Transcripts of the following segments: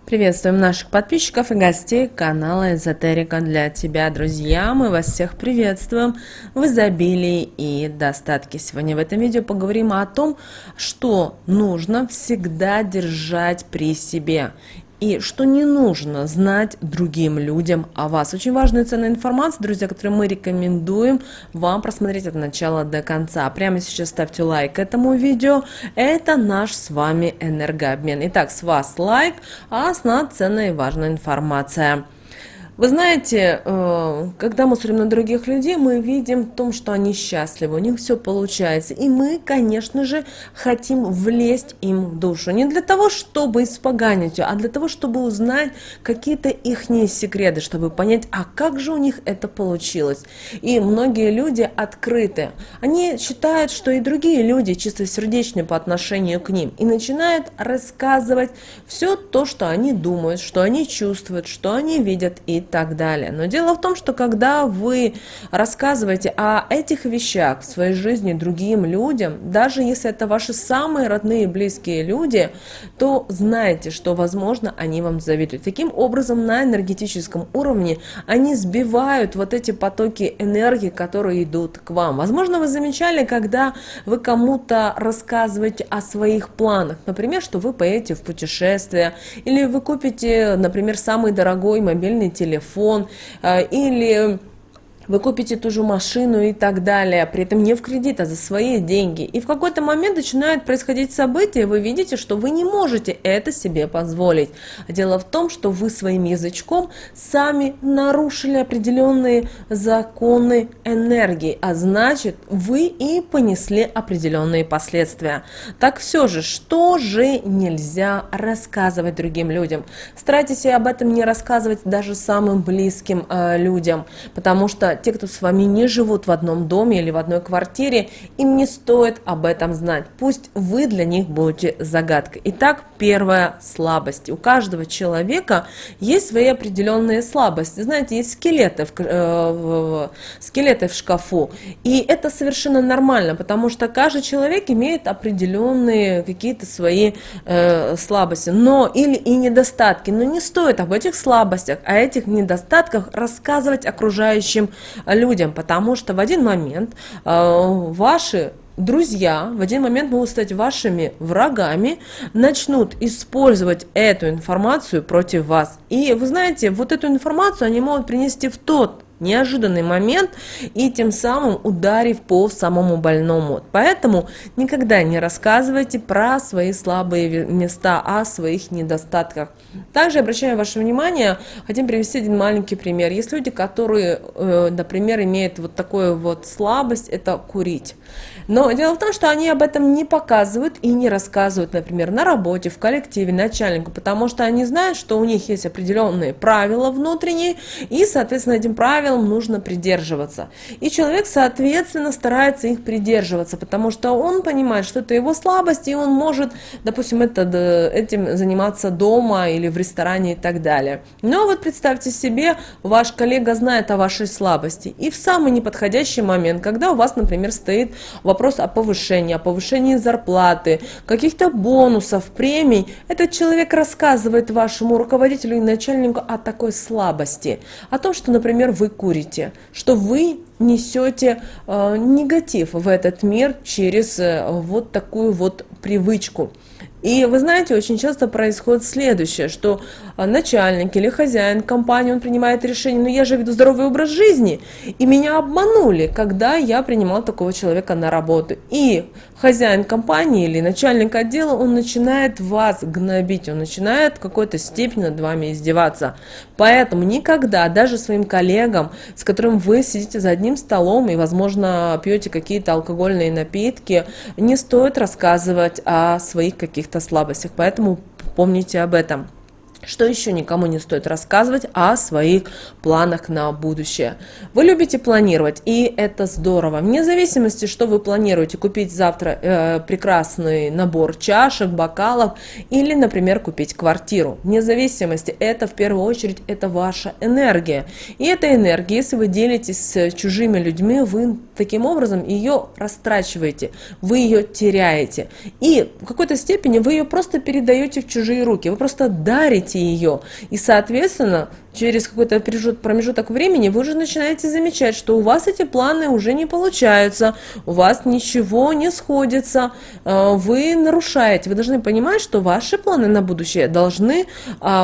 Приветствуем наших подписчиков и гостей канала Эзотерика для тебя, друзья. Мы вас всех приветствуем в изобилии и достатке. Сегодня в этом видео поговорим о том, что нужно всегда держать при себе и что не нужно знать другим людям о вас. Очень важная и ценная информация, друзья, которую мы рекомендуем вам просмотреть от начала до конца. Прямо сейчас ставьте лайк этому видео. Это наш с вами энергообмен. Итак, с вас лайк, а с нас ценная и важная информация. Вы знаете, когда мы смотрим на других людей, мы видим в том, что они счастливы, у них все получается. И мы, конечно же, хотим влезть им в душу. Не для того, чтобы испоганить ее, а для того, чтобы узнать какие-то их секреты, чтобы понять, а как же у них это получилось. И многие люди открыты. Они считают, что и другие люди чистосердечны по отношению к ним. И начинают рассказывать все то, что они думают, что они чувствуют, что они видят и так далее. Но дело в том, что когда вы рассказываете о этих вещах в своей жизни другим людям, даже если это ваши самые родные и близкие люди, то знайте, что, возможно, они вам завидуют. Таким образом, на энергетическом уровне они сбивают вот эти потоки энергии, которые идут к вам. Возможно, вы замечали, когда вы кому-то рассказываете о своих планах, например, что вы поедете в путешествие, или вы купите, например, самый дорогой мобильный телефон, или вы купите ту же машину и так далее, при этом не в кредит, а за свои деньги. И в какой-то момент начинают происходить события, и вы видите, что вы не можете это себе позволить. Дело в том, что вы своим язычком сами нарушили определенные законы энергии, а значит, вы и понесли определенные последствия. Так все же, что же нельзя рассказывать другим людям? Старайтесь об этом не рассказывать даже самым близким людям, потому что те, кто с вами не живут в одном доме или в одной квартире, им не стоит об этом знать. Пусть вы для них будете загадкой. Итак, первая слабость. У каждого человека есть свои определенные слабости. Знаете, есть скелеты в шкафу. И это совершенно нормально, потому что каждый человек имеет определенные какие-то свои слабости, или и недостатки. Но не стоит об этих слабостях, о этих недостатках рассказывать окружающим людям, потому что в один момент ваши друзья в один момент могут стать вашими врагами, начнут использовать эту информацию против вас. И вы знаете, вот эту информацию они могут принести в тот неожиданный момент и тем самым ударив по самому больному. Поэтому никогда не рассказывайте про свои слабые места, о своих недостатках. Также обращаю ваше внимание, хотим привести один маленький пример. Есть люди, которые, например, имеют вот такую вот слабость, это курить. Но дело в том, что они об этом не показывают и не рассказывают, например, на работе, в коллективе, начальнику, потому что они знают, что у них есть определенные правила внутренние, и, соответственно, этим правилам нужно придерживаться. И человек, соответственно, старается их придерживаться, потому что он понимает, что это его слабость, и он может, допустим, этим заниматься дома или в ресторане и так далее. Но вот представьте себе, ваш коллега знает о вашей слабости, и в самый неподходящий момент, когда у вас, например, стоит вопрос о повышении зарплаты, каких-то бонусов, премий, этот человек рассказывает вашему руководителю и начальнику о такой слабости, о том, что, например, вы курите, что вы несете негатив в этот мир через вот такую вот привычку. И вы знаете, очень часто происходит следующее, что начальник или хозяин компании, он принимает решение, но я же веду здоровый образ жизни, и меня обманули, когда я принимал такого человека на работу. И хозяин компании или начальник отдела, он начинает вас гнобить, он начинает в какой-то степени над вами издеваться. Поэтому никогда даже своим коллегам, с которым вы сидите за одним столом и, возможно, пьете какие-то алкогольные напитки, не стоит рассказывать о своих каких-то слабостях. Поэтому помните об этом. Что еще никому не стоит рассказывать о своих планах на будущее. Вы любите планировать, и это здорово. Вне зависимости, что вы планируете купить завтра прекрасный набор чашек, бокалов или, например, купить квартиру. Вне зависимости, это в первую очередь это ваша энергия. И эта энергия, если вы делитесь с чужими людьми, вы таким образом ее растрачиваете, вы ее теряете. И в какой-то степени вы ее просто передаете в чужие руки, вы просто дарите открываете ее. И, соответственно, через какой-то промежуток времени вы уже начинаете замечать, что у вас эти планы уже не получаются, у вас ничего не сходится, вы нарушаете. Вы должны понимать, что ваши планы на будущее должны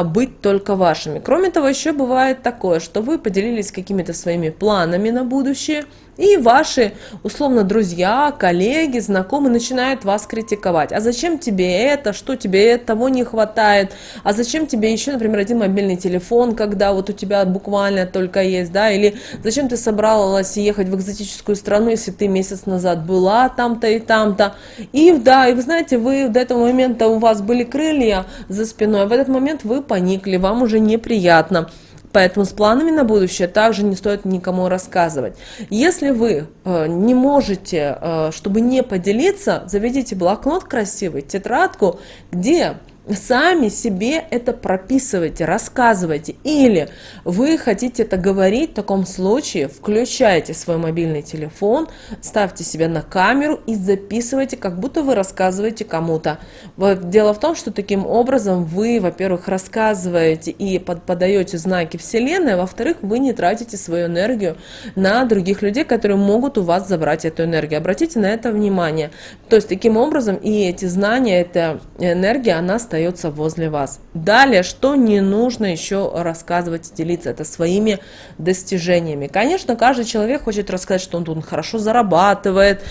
быть только вашими. Кроме того, еще бывает такое, что вы поделились какими-то своими планами на будущее, и ваши, условно, друзья, коллеги, знакомые начинают вас критиковать. А зачем тебе это? Что тебе того не хватает? А зачем тебе еще, например, один мобильный телефон, когда вот у тебя буквально только есть, да? Или зачем ты собралась ехать в экзотическую страну, если ты месяц назад была там-то и там-то? И да, и вы знаете, вы до этого момента у вас были крылья за спиной, а в этот момент вы поникли, вам уже неприятно. Поэтому с планами на будущее также не стоит никому рассказывать. Если вы не можете, чтобы не поделиться, заведите блокнот красивый, тетрадку, где сами себе это прописывайте, рассказывайте. Или вы хотите это говорить, в таком случае включайте свой мобильный телефон, ставьте себя на камеру и записывайте, как будто вы рассказываете кому-то. Дело в том, что таким образом вы, во-первых, рассказываете и подаете знаки Вселенной, а во-вторых, вы не тратите свою энергию на других людей, которые могут у вас забрать эту энергию. Обратите на это внимание. То есть таким образом и эти знания, эта энергия, она остается возле вас. Далее, что не нужно еще рассказывать и делиться, это своими достижениями. Конечно, каждый человек хочет рассказать, что он хорошо зарабатывает,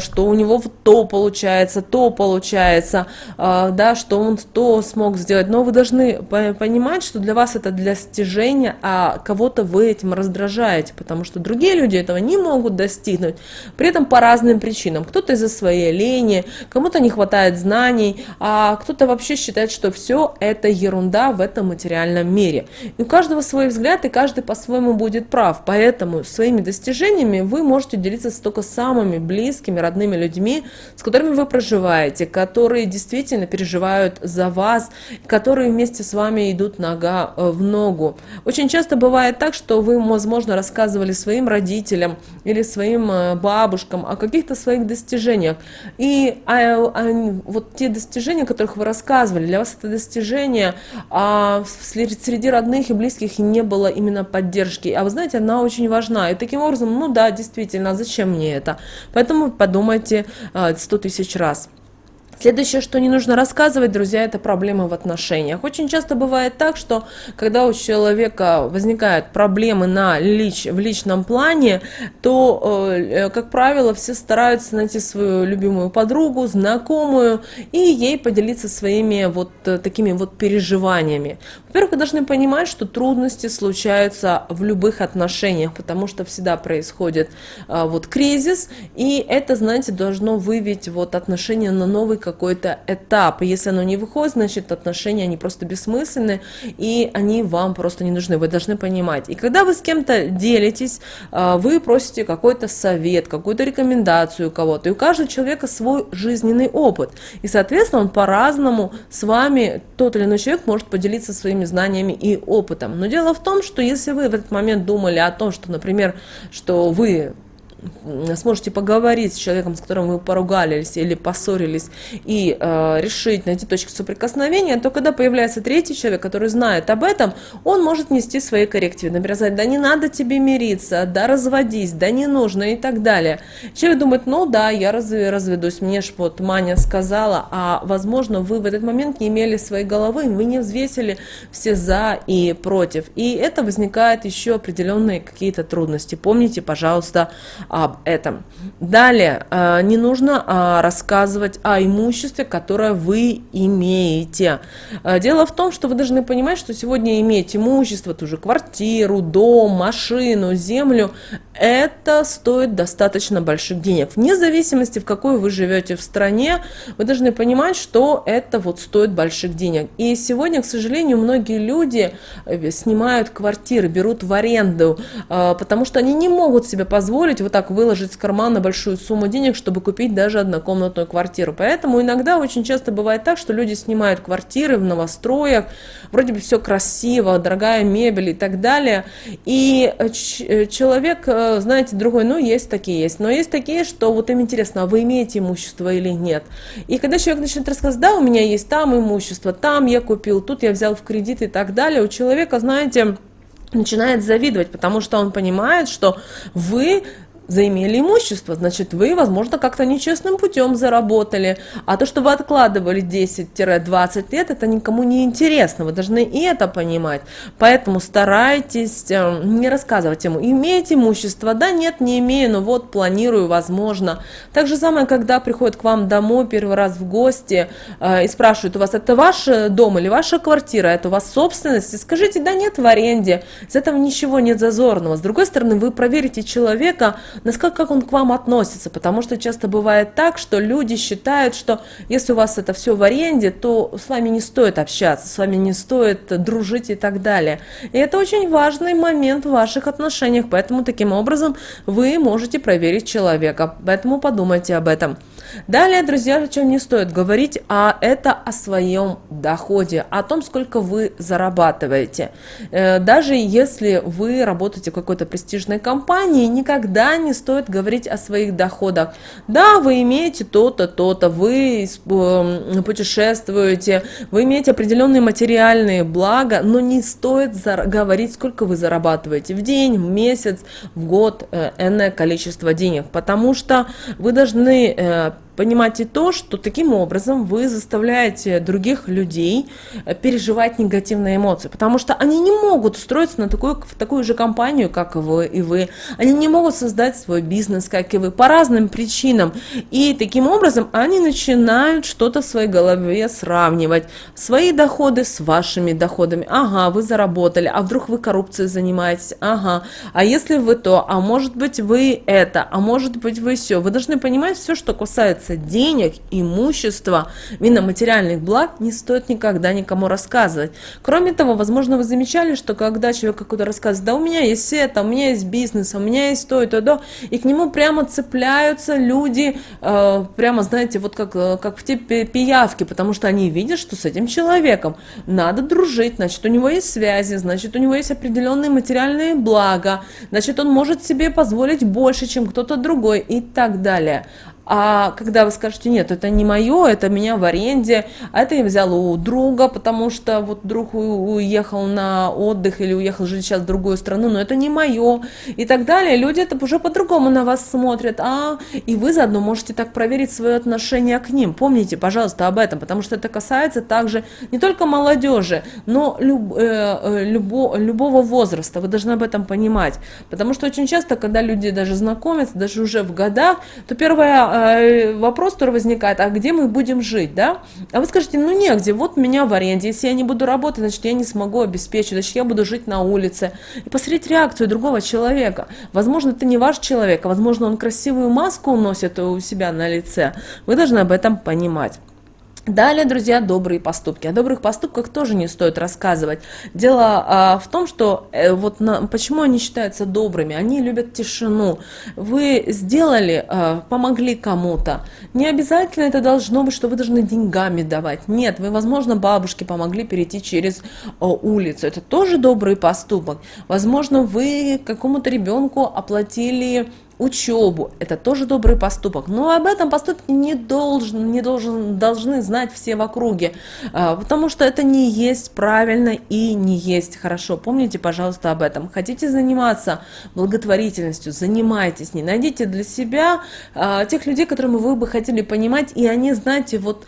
что у него то получается, да, что он то смог сделать. Но вы должны понимать, что для вас это достижение, а кого-то вы этим раздражаете, потому что другие люди этого не могут достигнуть. При этом по разным причинам. Кто-то из-за своей лени, кому-то не хватает знаний, а кто-то вообще считает, что все это ерунда в этом материальном мире. И у каждого свой взгляд, и каждый по-своему будет прав. Поэтому своими достижениями вы можете делиться только с самыми близкими, родными людьми, с которыми вы проживаете, которые действительно переживают за вас, которые вместе с вами идут нога в ногу. Очень часто бывает так, что вы, возможно, рассказывали своим родителям или своим бабушкам о каких-то своих достижениях. И вот те достижения, о которых вы рассказывали, для вас это достижение, а среди родных и близких не было именно поддержки. А вы знаете, она очень важна. И таким образом, ну да, действительно, а зачем мне это? Поэтому подумайте 100 тысяч раз. Следующее, что не нужно рассказывать, друзья, это проблемы в отношениях. Очень часто бывает так, что когда у человека возникают проблемы в личном плане, то, как правило, все стараются найти свою любимую подругу, знакомую, и ей поделиться своими вот такими вот переживаниями. Во-первых, вы должны понимать, что трудности случаются в любых отношениях, потому что всегда происходит вот кризис, и это, знаете, должно вывести вот отношения на новый какой-то этап. И если оно не выходит, значит отношения, они просто бессмысленны, и они вам просто не нужны, вы должны понимать. И когда вы с кем-то делитесь, вы просите какой-то совет, какую-то рекомендацию у кого-то, и у каждого человека свой жизненный опыт. И, соответственно, он по-разному с вами, тот или иной человек может поделиться своими знаниями и опытом. Но дело в том, что если вы в этот момент думали о том, что, например, что вы сможете поговорить с человеком, с которым вы поругались или поссорились, и решить, найти точку соприкосновения, то когда появляется третий человек, который знает об этом, он может нести свои коррективы. Например, сказать: да не надо тебе мириться, да разводись, да не нужно и так далее. Человек думает: ну да, я разведусь, мне ж вот Маня сказала, а возможно вы в этот момент не имели своей головы, вы не взвесили все за и против. И это возникает еще определенные какие-то трудности. Помните, пожалуйста, об этом. Далее, не нужно рассказывать о имуществе, которое вы имеете. Дело в том, что вы должны понимать, что сегодня иметь имущество, ту же квартиру, дом, машину, землю, это стоит достаточно больших денег. Вне зависимости, в какой вы живете в стране, вы должны понимать, что это вот стоит больших денег. И сегодня, к сожалению, многие люди снимают квартиры, берут в аренду, потому что они не могут себе позволить вот так так выложить с кармана большую сумму денег, чтобы купить даже однокомнатную квартиру. Поэтому иногда очень часто бывает так, что люди снимают квартиры в новостроях, вроде бы все красиво, дорогая мебель и так далее. И человек, знаете, другой, ну, есть такие, есть. Но есть такие, что вот им интересно, а вы имеете имущество или нет. И когда человек начинает рассказывать, да, у меня есть там имущество, там я купил, тут я взял в кредит и так далее, у человека, знаете, начинает завидовать, потому что он понимает, что вы заимели имущество, значит, вы, возможно, как-то нечестным путем заработали, а то, что вы откладывали 10-20 лет, это никому не интересно, вы должны и это понимать, поэтому старайтесь не рассказывать ему, имеете имущество, да, нет, не имею, но вот планирую, возможно. Так же самое, когда приходят к вам домой первый раз в гости и спрашивают у вас, это ваш дом или ваша квартира, это у вас собственность, и скажите, да нет, в аренде, из этого ничего нет зазорного. С другой стороны, вы проверите человека, насколько как он к вам относится, потому что часто бывает так, что люди считают, что если у вас это все в аренде, то с вами не стоит общаться, с вами не стоит дружить и так далее. И это очень важный момент в ваших отношениях, поэтому таким образом вы можете проверить человека, поэтому подумайте об этом. Далее, друзья, о чем не стоит говорить, а это о своем доходе, о том, сколько вы зарабатываете. Даже если вы работаете в какой-то престижной компании, никогда не стоит говорить о своих доходах. Да, вы имеете то-то, то-то, вы путешествуете, вы имеете определенные материальные блага, но не стоит говорить, сколько вы зарабатываете в день, в месяц, в год, энное количество денег, потому что вы должны понимать и то, что таким образом вы заставляете других людей переживать негативные эмоции, потому что они не могут устроиться в такую же компанию, как и вы, они не могут создать свой бизнес, как и вы, по разным причинам, и таким образом они начинают что-то в своей голове сравнивать, свои доходы с вашими доходами, ага, вы заработали, а вдруг вы коррупцией занимаетесь, ага, а если вы то, а может быть вы это, а может быть вы все, вы должны понимать все, что касается денег, имущества, именно материальных благ, не стоит никогда никому рассказывать. Кроме того, возможно, вы замечали, что когда человек какой-то рассказывает, да у меня есть это, у меня есть бизнес, у меня есть то и то, да, и к нему прямо цепляются люди, прямо, знаете, вот как в те пиявки, потому что они видят, что с этим человеком надо дружить, значит, у него есть связи, значит, у него есть определенные материальные блага, значит, он может себе позволить больше, чем кто-то другой и так далее. А когда вы скажете, нет, это не мое, это меня в аренде, а это я взяла у друга, потому что вот друг уехал на отдых или уехал жить сейчас в другую страну, но это не мое и так далее, люди это уже по-другому на вас смотрят, и вы заодно можете так проверить свое отношение к ним. Помните, пожалуйста, об этом, потому что это касается также не только молодежи, но любого возраста, вы должны об этом понимать, потому что очень часто, когда люди даже знакомятся, даже уже в годах, то первое вопрос, который возникает, а где мы будем жить, да? А вы скажете, ну негде, вот меня в аренде, если я не буду работать, значит, я не смогу обеспечить, значит, я буду жить на улице. И посмотреть реакцию другого человека. Возможно, это не ваш человек, а возможно, он красивую маску носит у себя на лице. Вы должны об этом понимать. Далее, друзья, добрые поступки. О добрых поступках тоже не стоит рассказывать. Дело в том, что почему они считаются добрыми? Они любят тишину. Вы сделали, помогли кому-то. Не обязательно это должно быть, что вы должны деньгами давать. Нет, вы, возможно, бабушке помогли перейти через улицу. Это тоже добрый поступок. Возможно, вы какому-то ребенку оплатили учебу, это тоже добрый поступок, но об этом поступке должны знать все в округе, потому что это не есть правильно и не есть хорошо. Помните, пожалуйста, об этом. Хотите заниматься благотворительностью, занимайтесь ней, найдите для себя тех людей, которым вы бы хотели понимать, и они, знаете, вот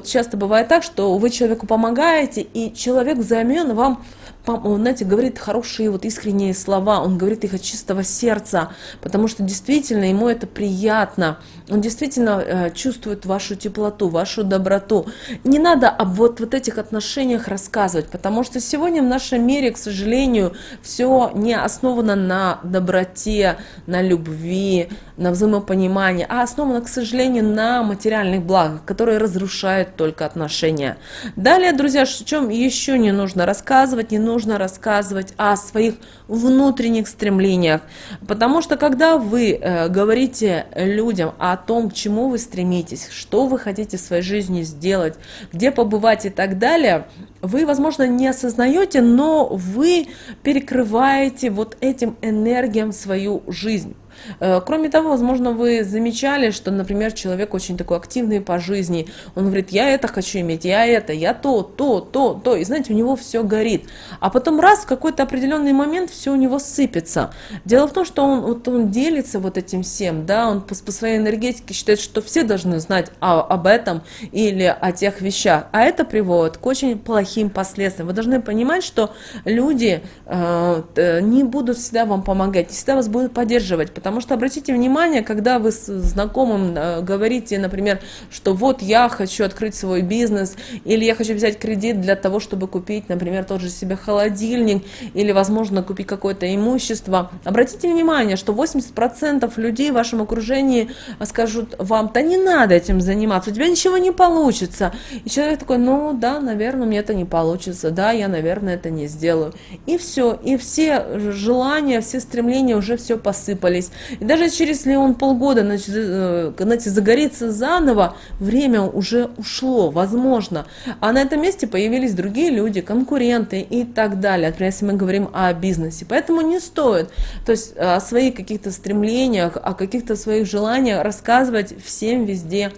часто бывает так, что вы человеку помогаете, и человек взамен вам, знаете, говорит хорошие искренние слова, он говорит их от чистого сердца, потому что действительно ему это приятно, он действительно чувствует вашу теплоту, вашу доброту. Не надо об вот этих отношениях рассказывать, потому что сегодня в нашем мире, к сожалению, все не основано на доброте, на любви, на взаимопонимании, а основано, к сожалению, на материальных благах, которые разрушают только отношения. Далее, друзья, о чем еще не нужно рассказывать, не нужно нужно рассказывать о своих внутренних стремлениях, потому что когда вы говорите людям о том, к чему вы стремитесь, что вы хотите в своей жизни сделать, где побывать и так далее, вы, возможно, не осознаете, но вы перекрываете вот этим энергиям свою жизнь. Кроме того, возможно, вы замечали, что, например, человек очень такой активный по жизни, он говорит, я это хочу иметь, я то, и знаете, у него все горит. А потом раз, в какой-то определенный момент все у него сыпется. Дело в том, что он делится вот этим всем, да, он по своей энергетике считает, что все должны знать об этом или о тех вещах, а это приводит к очень плохим последствиям. Вы должны понимать, что люди не будут всегда вам помогать, не всегда вас будут поддерживать, потому что обратите внимание, когда вы с знакомым говорите, например, что вот я хочу открыть свой бизнес, или я хочу взять кредит для того, чтобы купить, например, тот же себе холодильник, или, возможно, купить какое-то имущество. Обратите внимание, что 80% людей в вашем окружении скажут вам, да не надо этим заниматься, у тебя ничего не получится. И человек такой, ну да, наверное, у меня это не получится, да, я, наверное, это не сделаю. И все, и все желания, все стремления уже все посыпались. И даже если он полгода загорится заново, время уже ушло, возможно. А на этом месте появились другие люди, конкуренты и так далее. Например, если мы говорим о бизнесе. Поэтому не стоит, то есть о своих каких-то стремлениях, о каких-то своих желаниях рассказывать всем везде,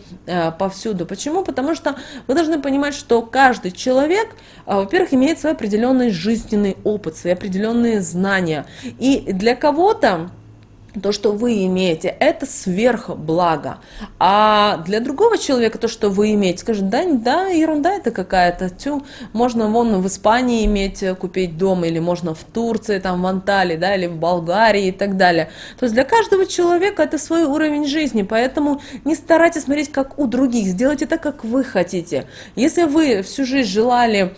повсюду. Почему? Потому что вы должны понимать, что каждый человек, во-первых, имеет свой определенный жизненный опыт, свои определенные знания. И для кого-то то, что вы имеете, это сверхблаго. А для другого человека то, что вы имеете, скажет, да, ерунда это какая-то. Можно вон в Испании иметь, купить дом, или можно в Турции, там в Анталии, да, или в Болгарии и так далее. То есть для каждого человека это свой уровень жизни, поэтому не старайтесь смотреть, как у других, сделайте так, как вы хотите. Если вы всю жизнь желали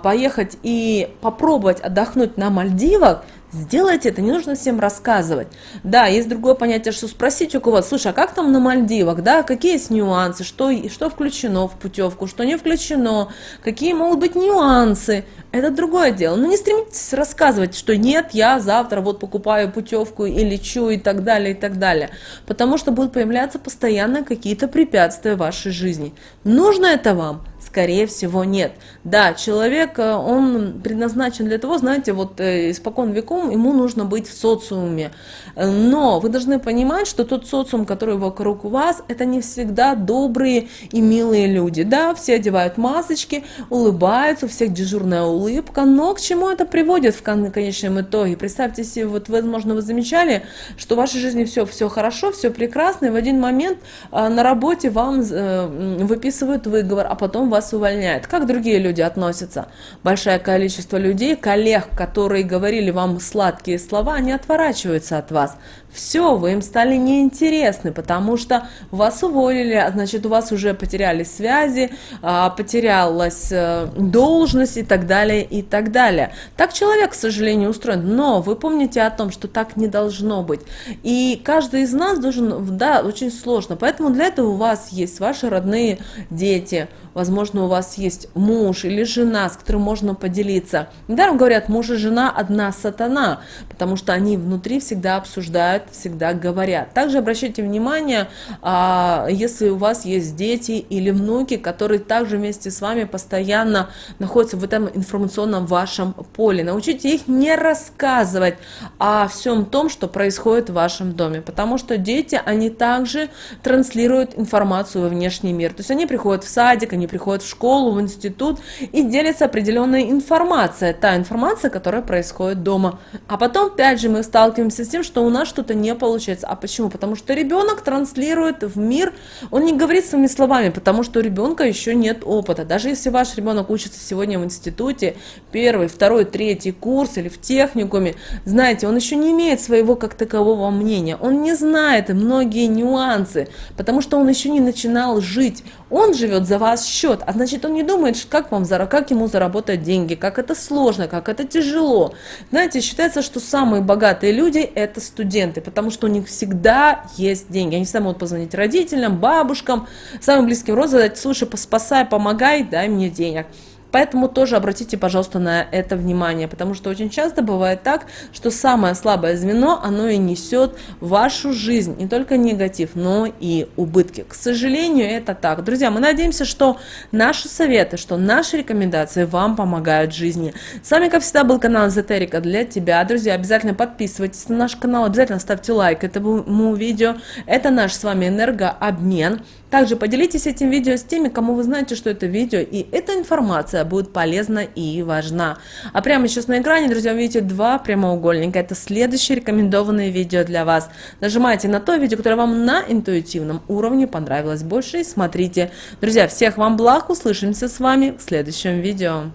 поехать и попробовать отдохнуть на Мальдивах, сделайте это, не нужно всем рассказывать. Да, есть другое понятие, что спросить у кого-то, слушай, а как там на Мальдивах, да, какие есть нюансы, что включено в путевку, что не включено, какие могут быть нюансы, это другое дело. Но не стремитесь рассказывать, что нет, я завтра вот покупаю путевку и лечу и так далее, потому что будут появляться постоянно какие-то препятствия в вашей жизни. Нужно это вам? Скорее всего, нет. Да, человек, он предназначен для того, знаете, вот испокон веком ему нужно быть в социуме. Но вы должны понимать, что тот социум, который вокруг вас, это не всегда добрые и милые люди. Да, все одевают масочки, улыбаются, у всех дежурная улыбка, но к чему это приводит в конечном итоге? Представьте себе, вот, возможно, вы замечали, что в вашей жизни все хорошо, все прекрасно, и в один момент на работе вам выписывают выговор, а потом вас увольняют. Как другие люди относятся? Большое количество людей, коллег, которые говорили вам сладкие слова, они отворачиваются от вас. Все, вы им стали неинтересны, потому что вас уволили, а значит, у вас уже потерялись связи, потерялась должность и так далее, и так далее. Так человек, к сожалению, устроен, но вы помните о том, что так не должно быть. И каждый из нас должен, да, очень сложно, поэтому для этого у вас есть ваши родные дети, возможно, у вас есть муж или жена, с которым можно поделиться. Недаром говорят, муж и жена одна сатана, потому что они внутри всегда обсуждают, всегда говорят. Также обращайте внимание, если у вас есть дети или внуки, которые также вместе с вами постоянно находятся в этом информационном вашем поле. Научите их не рассказывать о всем том, что происходит в вашем доме, потому что дети, они также транслируют информацию во внешний мир. То есть они приходят в садик, они приходят в школу, в институт и делятся определенной информацией, та информация, которая происходит дома. А потом, опять же, мы сталкиваемся с тем, что у нас что-то не получается. А почему? Потому что ребенок транслирует в мир, он не говорит своими словами, потому что у ребенка еще нет опыта. Даже если ваш ребенок учится сегодня в институте, первый, второй, третий курс или в техникуме, знаете, он еще не имеет своего как такового мнения, он не знает многие нюансы, потому что он еще не начинал жить. Он живет за ваш счет, а значит, он не думает, как ему заработать деньги, как это сложно, как это тяжело. Знаете, считается, что самые богатые люди – это студенты, потому что у них всегда есть деньги. Они всегда могут позвонить родителям, бабушкам, самым близким родственникам, сказать, слушай, спасай, помогай, дай мне денег. Поэтому тоже обратите, пожалуйста, на это внимание, потому что очень часто бывает так, что самое слабое звено, оно и несет в вашу жизнь не только негатив, но и убытки. К сожалению, это так. Друзья, мы надеемся, что наши советы, что наши рекомендации вам помогают в жизни. С вами, как всегда, был канал Эзотерика для тебя. Друзья, обязательно подписывайтесь на наш канал, обязательно ставьте лайк этому видео. Это наш с вами энергообмен. Также поделитесь этим видео с теми, кому вы знаете, что это видео и эта информация будет полезна и важна. А прямо сейчас на экране, друзья, вы видите два прямоугольника. Это следующие рекомендованные видео для вас. Нажимайте на то видео, которое вам на интуитивном уровне понравилось больше, и смотрите. Друзья, всех вам благ, услышимся с вами в следующем видео.